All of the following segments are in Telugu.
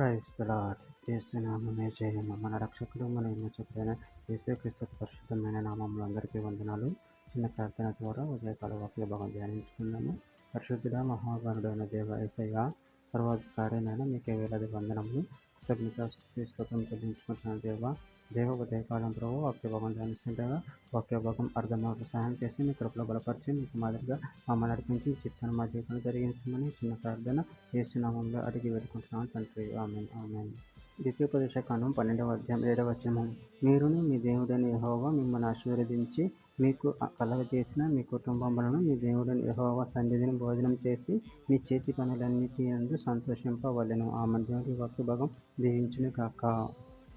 Praise the lord. యేసు నామమే జయము. మన రక్షకుడు మన విమోచకుడైన యేసుక్రీస్తు పరిశుద్ధమైన నామములో అందరికీ వందనాలు. చిన్న ప్రార్థన ద్వారా ఉదయకాల వాక్య భాగం ధ్యానించుకున్నాము. పరిశుద్ధుడ మహాగణుడైన దేవ యేసయ్య, సర్వాధికారైన మీకే వేలాది వందనములు, స్తోత్రం చెల్లించుకుంటున్నాను దేవ ఉదయకాలం ప్రభు వాక్య భాగం ధ్యానిస్తుండగా వాక్య భాగం అర్థమవుతూ సహాయం చేసి మీ కృపలో బలపరిచి మీకు మాదిరిగా మమ్మల్ని నడిపించి చిత్తాన్ని మా జీవితంలో జరిగించమని చిన్న ప్రార్థన యేసు నామములో అడిగి వేడుకుంటున్నాను తండ్రి. ఆమేన్ ఆమేన్. ద్వితీయోపదేశ కాండం 12వ అధ్యాయం 7వ వచనం. మీరును మీ దేవుడైన యెహోవా మిమ్మల్ని ఆశీర్వదించి మీకు కలగజేసిన మీ కుటుంబములను మీ దేవుడైన యెహోవా సన్నిధిని భోజనం చేసి మీ చేతి పనులన్నిటి యందు సంతోషింపవలెను. ఆమేన్. దేవుడి వాక్య భాగం దీవించును కాక.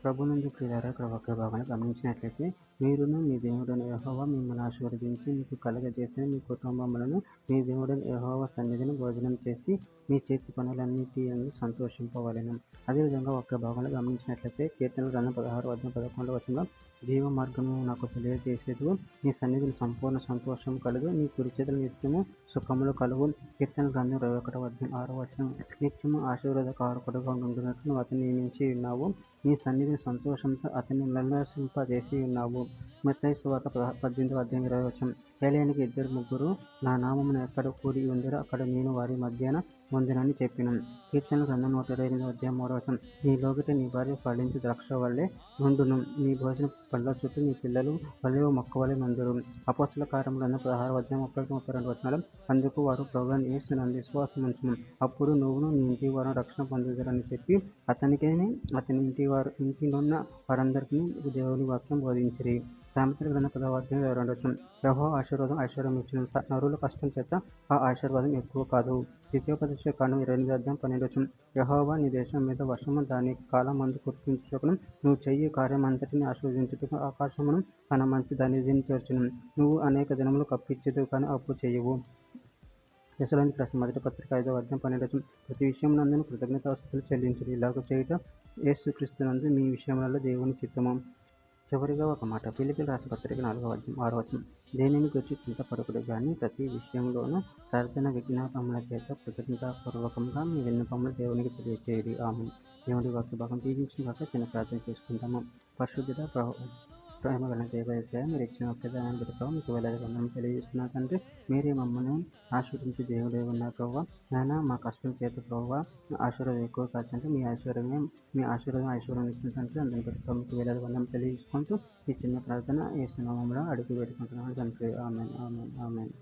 ప్రభునందు ప్రియులారా, ఇక్కడ వాక్య భాగాన్ని గమనించినట్లయితే, మీరును మీ దేవుడైన యెహోవా మిమ్మల్ని ఆశీర్వదించి మీకు కలగజేసిన మీ కుటుంబములను మీ దేవుడైన యెహోవా సన్నిధిని భోజనం చేసి మీ చేతి పనులన్నిటి యందు సంతోషింపవలెను. అదేవిధంగా వాక్య భాగంలో గమనించినట్లయితే, కీర్తనల గ్రంథం 16:11 వచనంలో, జీవ మార్గము నాకు తెలియజేసేదు, నీ సన్నిధిని సంపూర్ణ సంతోషం కలుగు, నీ కుడి చేతుల నిత్యము సుఖములు కలుగు. కీర్తనల గ్రంథం 21:6 వచనం, నిత్యము ఆశీర్వాదకారకుడుగా ఉండునట్లు నువ్వు అతన్ని నియమించి ఉన్నావు, నీ సన్నిధిని సంతోషంతో అతన్ని ఉల్లాసింపజేసి ఉన్నావు. మత్తయి సువార్త 18:20 వచనం, ఏలియానికి 2-3 నా నామమున ఎక్కడ కూడి ఉందిరో అక్కడ నేను వారి మధ్యన ఉందునని చెప్పినాను. కీర్తనల గ్రంథం 128:3 వచనం, నీ లోగిట నీ భార్య ఫలించు ద్రాక్ష వలె నుండును, నీ భోజన పండ్ల చుట్టూ నీ పిల్లలు ఒలీవ మొక్క వలె నుందురు. అపోస్తల కార్యములు 16:31-32 వచనాలు, అందుకు వారు ప్రభువైన యేసునందు విశ్వాసం ఉంచుము, అప్పుడు నువ్వును నీ ఇంటి వారు రక్షణ పొందుదురని చెప్పి అతనికిని అతని ఇంటినున్న వారందరికీ దేవుని వాక్యం బోధించిరి. సామెతల గ్రంథం 10:22 వచనం, యెహోవా ఆశీర్వాదం ఐశ్వర్యం ఇచ్చును, నరుల కష్టం చేత ఆ ఆశీర్వాదం ఎక్కువ కాదు. ద్వితీయోపదేశ కాండం 28:12 వచనం, యెహోవా నీ దేశం మీద వర్షము దాని కాలమందు కురిపించుటకును నువ్వు చెయ్యి కార్యమంతటిని ఆశీర్వదించుటకు ఆకాశమును తన మంచి ధనిధిని చేర్చును, నువ్వు అనేక దినములు కప్పిచ్చుదువు కానీ అప్పు చెయ్యవు. తెస్సలోనికీయులకు రాసిన మొదటి పత్రిక 5:12 వచనం, ప్రతి విషయమునందును కృతజ్ఞతాస్తుతులు చెల్లించుడి, ఇలాగ చేయుట యేసుక్రీస్తునందు మీ విషయములలో దేవుని చిత్తము. చివరిగా ఒక మాట, ఫిలిప్పీయులకు రాసిన పత్రిక 4:6 వచనం, దేనిని గురించి చింతపడకుడు గాని ప్రతి విషయంలోనూ ప్రార్థన విజ్ఞాపనముల చేత కృతజ్ఞతాపూర్వకంగా మీ విన్నపములు దేవునికి తెలియచేయుడి. ఆమేన్. దేవుడి వాక్య భాగం దీవించిన కాక చిన్న ప్రార్థన చేసుకుంటాము. పరిశుద్ధుడ ప్రేమ గల దేవ యేసయ్య, మీరు ఇచ్చిన ఒక్కదాన్ని బట్టి మీకు వేలాది వందనం తెలియజేస్తున్నా తండ్రి. మీరే మమ్మల్ని ఆశీర్వదించి దేవుడే ఉన్నారు ప్రభువా. నాయన మా కష్టం చేత ప్రభువా ఆశీర్వాదం ఎక్కువ కాదంటే మీ ఆశీర్వాదం ఐశ్వర్యం ఇచ్చిన తండ్రి. అందరిని బట్టి మీకు వేలాది వందనం తెలియజేసుకుంటూ ఈ చిన్న ప్రార్థన యేసు నామములో అడిగి వేడుకుంటున్నాను తండ్రి. ఆమేన్ ఆమేన్ ఆమేన్.